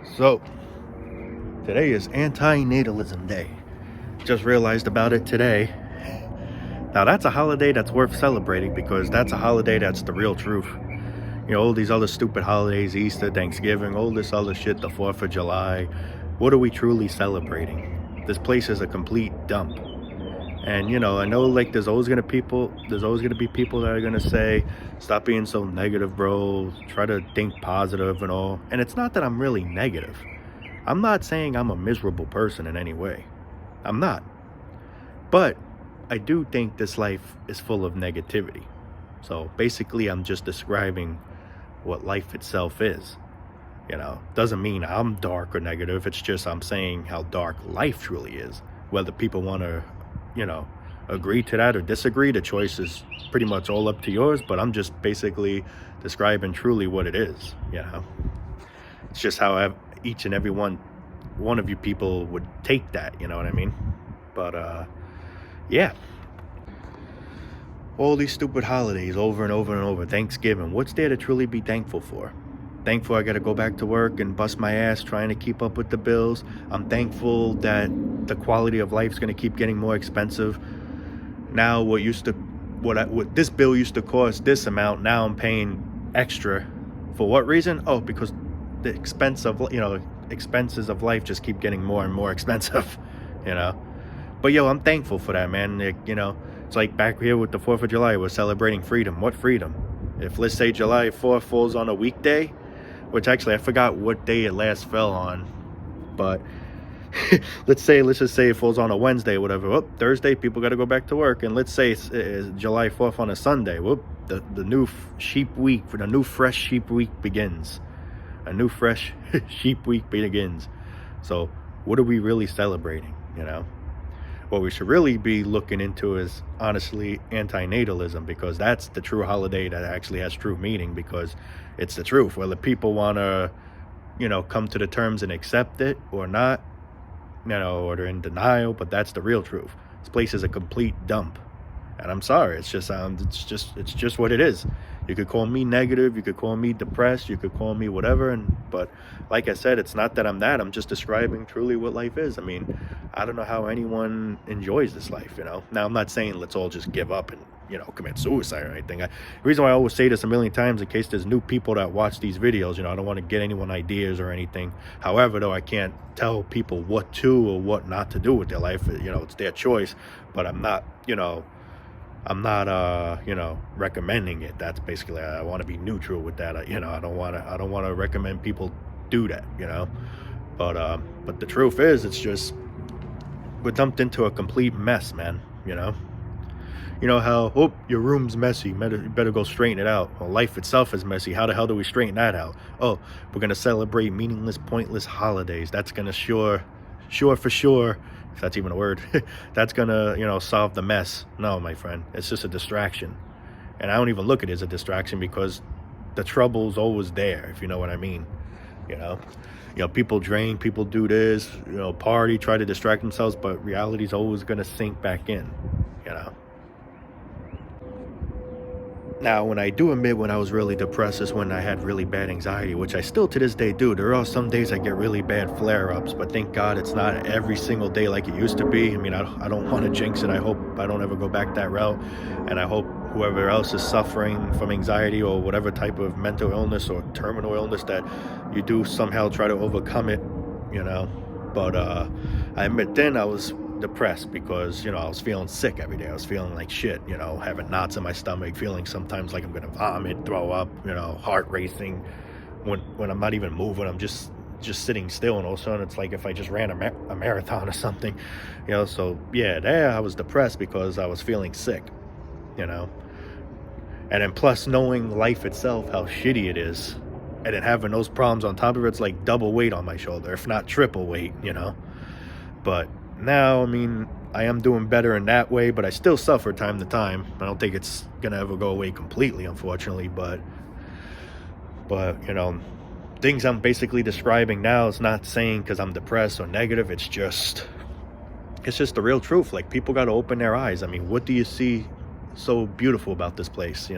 So, today is Anti-natalism Day. Just realized about it today. Now, that's a holiday that's worth celebrating because that's a holiday that's the real truth. You know, all these other stupid holidays, Easter, Thanksgiving, all this other shit, the 4th of July. What are we truly celebrating? This place is a complete dump. And I know like there's always gonna be people that are gonna say, stop being so negative, bro. Try to think positive and all. And it's not that I'm really negative. I'm not saying I'm a miserable person in any way. I'm not. But I do think this life is full of negativity. So basically, I'm just describing what life itself is. Doesn't mean I'm dark or negative. It's just I'm saying how dark life truly is. Whether people want to, you know, agree to that or disagree, the choice is pretty much all up to yours. But I'm just basically describing truly what it is. It's just how each and every one of you people would take that. You know what I mean? But yeah. All these stupid holidays over and over and over. Thanksgiving. What's there to truly be thankful for? Thankful I got to go back to work and bust my ass trying to keep up with the bills. I'm thankful that the quality of life is going to keep getting more expensive. Now what this bill used to cost this amount, now I'm paying extra. For what reason? Oh, because the expenses of life just keep getting more and more expensive, But I'm thankful for that, man. It's like back here with the 4th of July, we're celebrating freedom. What freedom? If, let's say, July 4th falls on a weekday, which actually I forgot what day it last fell on, but let's just say it falls on a Wednesday or whatever. Whoop, Thursday, people got to go back to work. And let's say it's July 4th on a Sunday. Whoop, the new sheep week, the new fresh sheep week begins. A new fresh sheep week begins. So what are we really celebrating, What we should really be looking into is, honestly, anti-natalism, because that's the true holiday that actually has true meaning, because it's the truth. Whether people want to, come to the terms and accept it or not, or they're in denial, but that's the real truth. This place is a complete dump. And I'm sorry, it's just what it is. You could call me negative, you could call me depressed, you could call me whatever, but like I said, it's not that I'm that. I'm just describing truly what life is. I mean, I don't know how anyone enjoys this life, Now, I'm not saying let's all just give up and, commit suicide or anything. The reason why I always say this a million times, in case there's new people that watch these videos, I don't want to get anyone ideas or anything. However, though, I can't tell people what to or what not to do with their life. It's their choice, but I'm not recommending it. That's basically, I want to be neutral with that. I don't want to recommend people do that, but the truth is, it's just, we're dumped into a complete mess, man. How, your room's messy, you better go straighten it out. Well, life itself is messy. How the hell do we straighten that out? Oh, we're going to celebrate meaningless, pointless holidays. That's going to sure for sure, if that's even a word, that's gonna, solve the mess. No, my friend, it's just a distraction. And I don't even look at it as a distraction, because the trouble's always there, if you know what I mean. People drain, people do this, party, try to distract themselves, but reality's always gonna sink back in. Now, when I do admit when I was really depressed is when I had really bad anxiety, which I still to this day do. There are some days I get really bad flare-ups, but thank God it's not every single day like it used to be. I mean, I don't want to jinx it. I hope I don't ever go back that route. And I hope whoever else is suffering from anxiety or whatever type of mental illness or terminal illness, that you do somehow try to overcome it, But I admit then I was depressed because I was feeling sick every day. I was feeling like shit, having knots in my stomach, feeling sometimes like I'm gonna vomit, throw up, heart racing when I'm not even moving. I'm just sitting still, and all of a sudden it's like if I just ran a marathon or something, so yeah, there I was depressed because I was feeling sick, and then plus knowing life itself, how shitty it is, and then having those problems on top of it, it's like double weight on my shoulder, if not triple weight, But now, I mean, I am doing better in that way, but I still suffer time to time. I don't think it's gonna ever go away completely, unfortunately, but things I'm basically describing now is not saying because I'm depressed or negative. It's just the real truth. Like, people got to open their eyes. I mean, what do you see so beautiful about this place?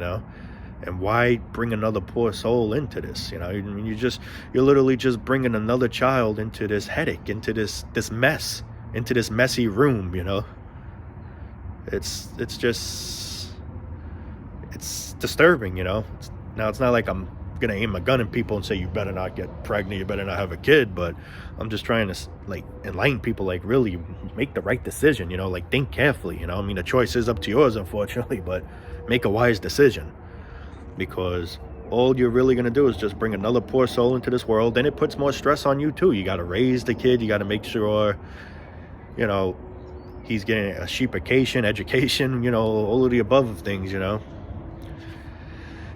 And why bring another poor soul into this? You know, I mean, you're literally just bringing another child into this headache, into this mess, into this messy room. You know, it's just it's disturbing. You know, now it's not like I'm gonna aim a gun at people and say you better not get pregnant, you better not have a kid, but I'm just trying to like enlighten people, like really make the right decision. You know, like think carefully. You know, I mean, the choice is up to yours, unfortunately, but make a wise decision. Because all you're really going to do is just bring another poor soul into this world, and it puts more stress on you too. You got to raise the kid, you got to make sure, you know, he's getting a sheepication, education, you know, all of the above things, you know.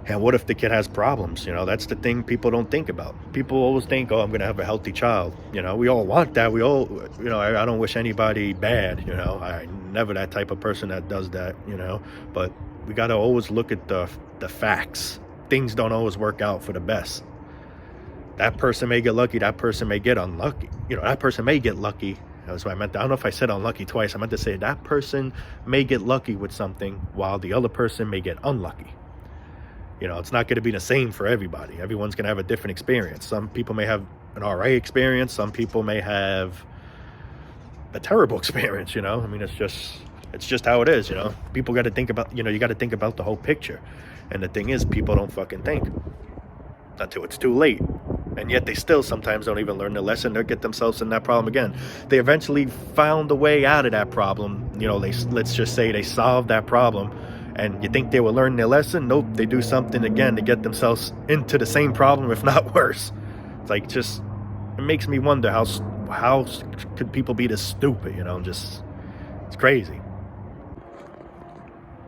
And what if the kid has problems? You know, that's the thing people don't think about. People always think, oh, I'm going to have a healthy child. You know, we all want that. We all, you know, I don't wish anybody bad, you know. I'm never that type of person that does that, you know. But we got to always look at the facts. Things don't always work out for the best. That person may get lucky. That person may get unlucky. You know, that person may get lucky. That's what I meant. I don't know if I said unlucky twice. I meant to say that person may get lucky with something while the other person may get unlucky. You know, it's not going to be the same for everybody. Everyone's going to have a different experience. Some people may have an all right experience. Some people may have a terrible experience, you know. I mean, it's just how it is, you know. People got to think about, you know, you got to think about the whole picture. And the thing is, people don't fucking think until it's too late. And yet they still sometimes don't even learn the lesson. They'll get themselves in that problem again. They eventually found a way out of that problem. You know, let's just say they solved that problem. And you think they will learn their lesson? Nope, they do something again to get themselves into the same problem, if not worse. It's like, just, it makes me wonder how could people be this stupid, you know? Just, it's crazy.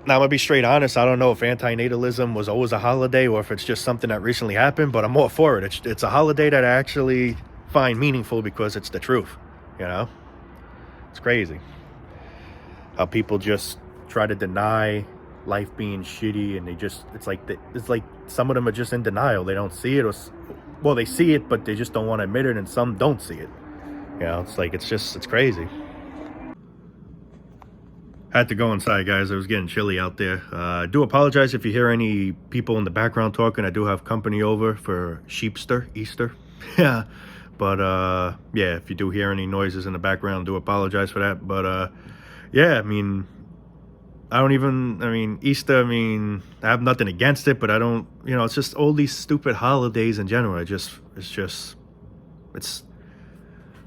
Now, I'm going to be straight honest. I don't know if anti-natalism was always a holiday or if it's just something that recently happened, but I'm all for it. It's a holiday that I actually find meaningful because it's the truth, you know? It's crazy how people just try to deny life being shitty, and it's like some of them are just in denial. They don't see it, or well, they see it, but they just don't want to admit it, and some don't see it. You know, it's like, it's crazy. Had to go inside, guys. It was getting chilly out there. I do apologize if you hear any people in the background talking. I do have company over for Easter. Yeah. But yeah, if you do hear any noises in the background, do apologize for that. But yeah, I mean, Easter, I have nothing against it, but I don't, you know, it's just all these stupid holidays in general.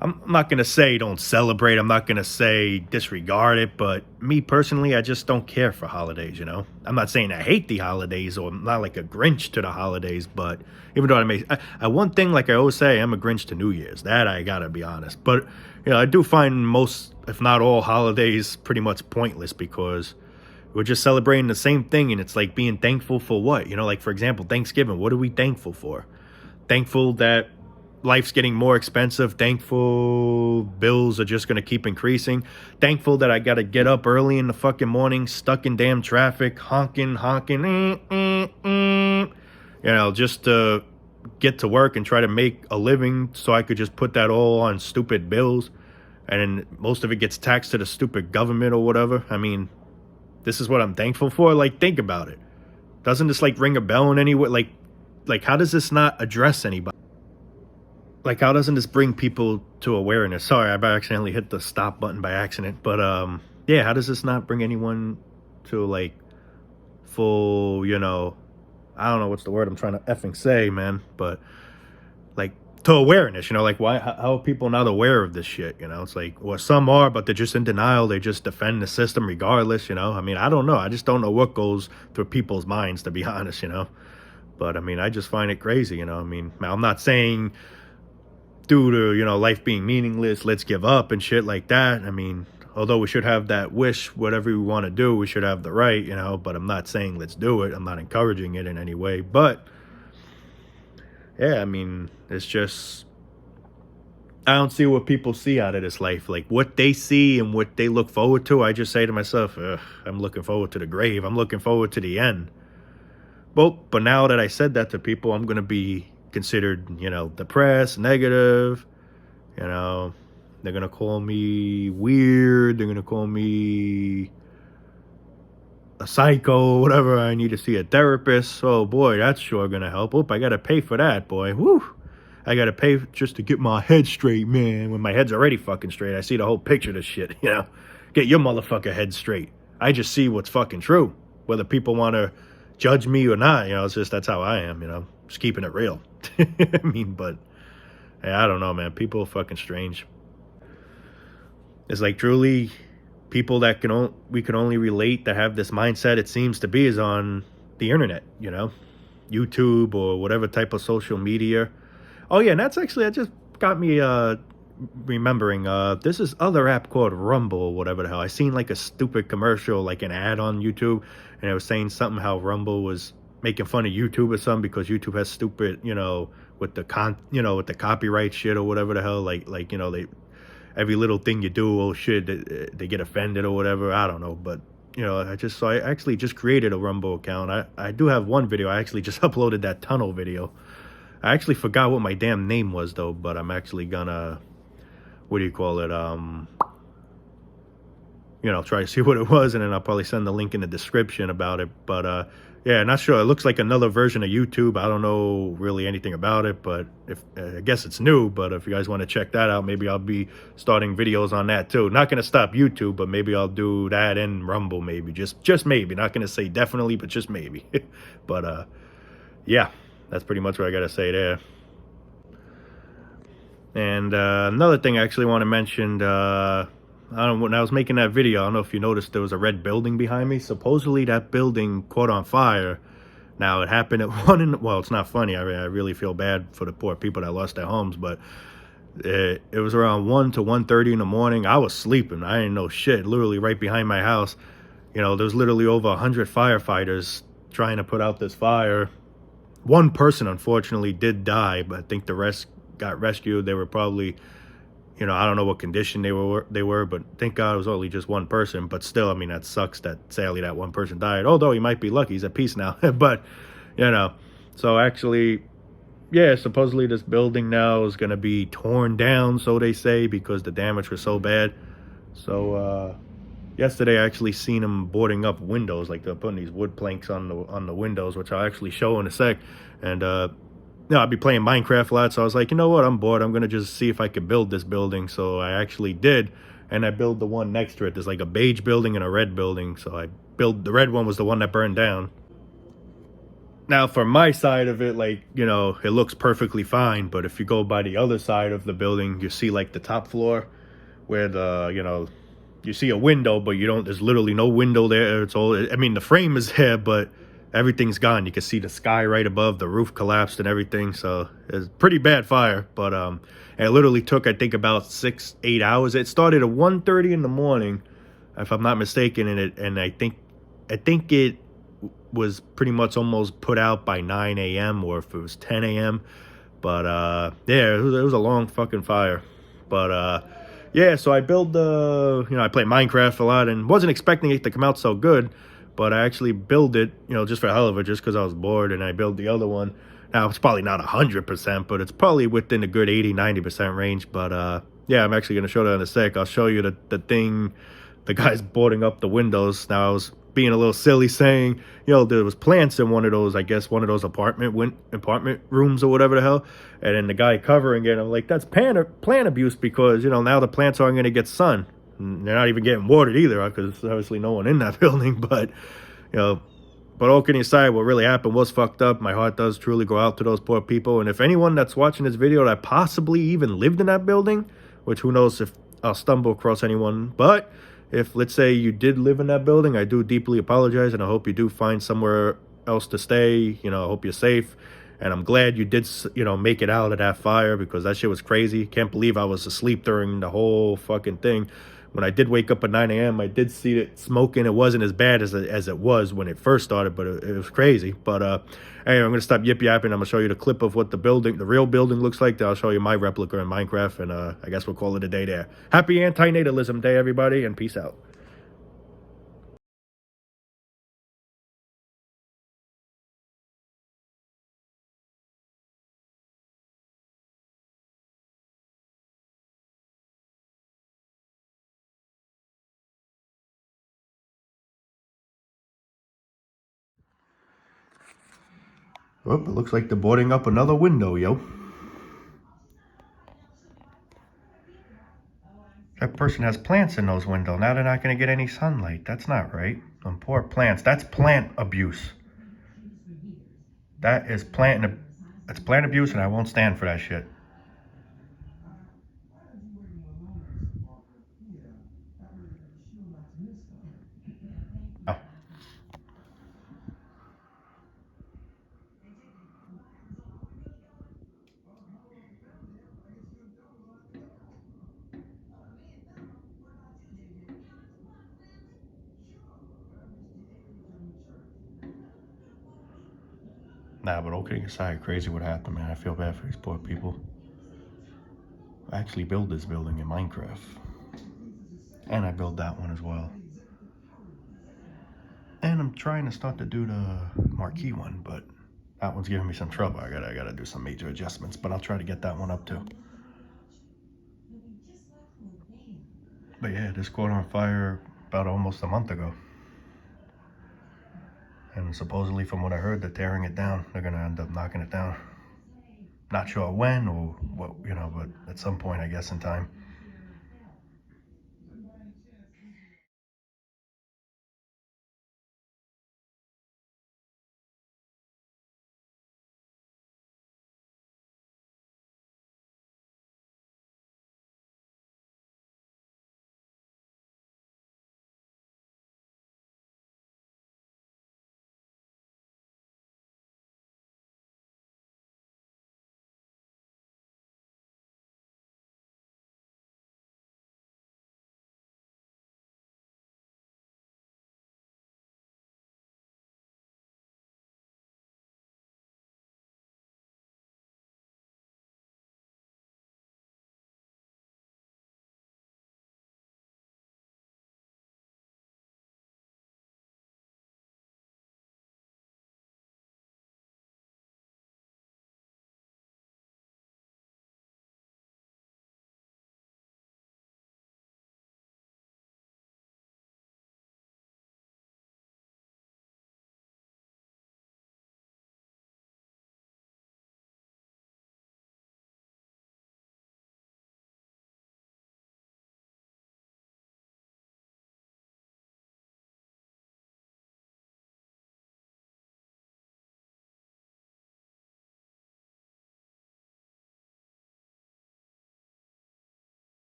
I'm not going to say don't celebrate. I'm not going to say disregard it, but me personally, I just don't care for holidays, you know. I'm not saying I hate the holidays, or I'm not like a Grinch to the holidays, but even though one thing, like I always say, I'm a Grinch to New Year's. That I got to be honest. But, you know, I do find most, if not all, holidays pretty much pointless, because we're just celebrating the same thing, and it's like being thankful for what? You know, like, for example, Thanksgiving. What are we thankful for? Thankful that life's getting more expensive. Thankful bills are just going to keep increasing. Thankful that I got to get up early in the fucking morning, stuck in damn traffic, honking, you know, just to get to work and try to make a living so I could just put that all on stupid bills. And then most of it gets taxed to the stupid government or whatever. I mean, this is what I'm thankful for? Like, think about it. Doesn't this, like, ring a bell in any way? Like, how does this not address anybody? Like, how doesn't this bring people to awareness? Sorry, I accidentally hit the stop button by accident. But, yeah, how does this not bring anyone to, like, full, you know, I don't know what's the word I'm trying to effing say, man. But, like, to awareness, you know, like, why, how are people not aware of this shit? You know, it's like, well, some are, but they're just in denial. They just defend the system regardless, you know. I mean, I don't know. I just don't know what goes through people's minds, to be honest, you know. But, I mean, I just find it crazy, you know. I mean, I'm not saying due to, you know, life being meaningless, let's give up and shit like that. I mean, although we should have that wish, whatever we want to do, we should have the right, you know. But I'm not saying let's do it. I'm not encouraging it in any way. But yeah, I mean, it's just, I don't see what people see out of this life. Like, what they see and what they look forward to, I just say to myself, I'm looking forward to the grave. I'm looking forward to the end. But now that I said that to people, I'm going to be considered, you know, depressed, negative. You know, they're going to call me weird. They're going to call me a psycho, whatever. I need to see a therapist. Oh boy, that's sure gonna help. I gotta pay for that, boy. Woo! I gotta pay just to get my head straight, man. When my head's already fucking straight, I see the whole picture of this shit. Get your motherfucker head straight. I just see what's fucking true, whether people want to judge me or not. It's just that's how I am. Just keeping it real. I mean, but hey, I don't know, man. People are fucking strange. It's like truly people that we can only relate that have this mindset. It seems to be is on the internet. YouTube or whatever type of social media. Oh yeah, and that just got me remembering this is other app called Rumble or whatever the hell. I seen like a stupid commercial, like an ad on YouTube, and it was saying something how Rumble was making fun of YouTube or something because YouTube has stupid, with with the copyright shit or whatever the hell, they every little thing you do, oh shit, they get offended or whatever. I don't know, but I actually just created a Rumble account. I do have one video. I actually just uploaded that tunnel video. I actually forgot what my damn name was though, but I'm actually gonna, what do you call it? Try to see what it was, and then I'll probably send the link in the description about it. But yeah, not sure. It looks like another version of YouTube. I don't know really anything about it, but I guess it's new. But if you guys want to check that out, maybe I'll be starting videos on that too. Not gonna stop YouTube, but maybe I'll do that in Rumble. Maybe just maybe. Not gonna say definitely, but just maybe. But yeah, that's pretty much what I gotta say there. And another thing I actually want to mention, when I was making that video, I don't know if you noticed there was a red building behind me. Supposedly that building caught on fire. Now it happened at well, it's not funny. I really feel bad for the poor people that lost their homes, but it was around 1 to 1:30 in the morning. I was sleeping. I didn't know shit. Literally right behind my house. There's literally over 100 firefighters trying to put out this fire. One person unfortunately did die, but I think the rest got rescued. They were probably, I don't know what condition they were, but thank God it was only just one person. But still, I mean, that sucks that sadly that one person died. Although he might be lucky, he's at peace now. But so actually, yeah, supposedly this building now is gonna be torn down, so they say, because the damage was so bad. So yesterday I actually seen them boarding up windows, like they're putting these wood planks on the windows, which I'll actually show in a sec. And I'd be playing Minecraft a lot, so I was like, you know what, I'm bored. I'm gonna just see if I could build this building. So I actually did, and I built the one next to it. There's like a beige building and a red building. So I built the red one, was the one that burned down. Now, for my side of it, it looks perfectly fine. But if you go by the other side of the building, you see like the top floor where you see a window, but there's literally no window there. It's all, I mean, the frame is there, but everything's gone. You can see the sky right above, the roof collapsed and everything. So it's pretty bad fire, but it literally took, I think, about 6-8 hours. It started at 1:30 in the morning, if I'm not mistaken, and I think it was pretty much almost put out by 9 a.m. or if it was 10 a.m. But yeah, it was a long fucking fire. But yeah, so I build I play Minecraft a lot and wasn't expecting it to come out so good, but I actually build it, just for the hell of it, just because I was bored, and I built the other one. Now, it's probably not 100%, but it's probably within a good 80-90% range. But yeah, I'm actually going to show that in a sec. I'll show you the thing, the guy's boarding up the windows. Now, I was being a little silly saying, there was plants in one of those, I guess, one of those apartment rooms or whatever the hell. And then the guy covering it, I'm like, that's plant abuse because, now the plants aren't going to get sun. And they're not even getting watered either, because there's obviously no one in that building. But, but all kidding aside, what really happened was fucked up. My heart does truly go out to those poor people. And if anyone that's watching this video that possibly even lived in that building, which who knows if I'll stumble across anyone, but if, let's say, you did live in that building, I do deeply apologize, and I hope you do find somewhere else to stay. I hope you're safe. And I'm glad you did, make it out of that fire, because that shit was crazy. Can't believe I was asleep during the whole fucking thing. When I did wake up at 9 a.m., I did see it smoking. It wasn't as bad as it was when it first started, but it was crazy. But anyway, I'm going to stop yip-yapping. I'm going to show you the clip of what the real building looks like. Then I'll show you my replica in Minecraft, and I guess we'll call it a day there. Happy Anti-natalism Day, everybody, and peace out. Oh, it looks like they're boarding up another window, yo. That person has plants in those windows. Now they're not going to get any sunlight. That's not right. Them poor plants. That's plant abuse. That is that's plant abuse, and I won't stand for that shit. Oh. Nah, but all kidding aside, crazy what happened, man. I feel bad for these poor people. I actually built this building in Minecraft. And I built that one as well. And I'm trying to start to do the marquee one, but that one's giving me some trouble. I gotta do some major adjustments, but I'll try to get that one up too. But yeah, this caught on fire about almost a month ago. And supposedly from what I heard, they're tearing it down. They're gonna end up knocking it down. Not sure when or what, but at some point, I guess, in time.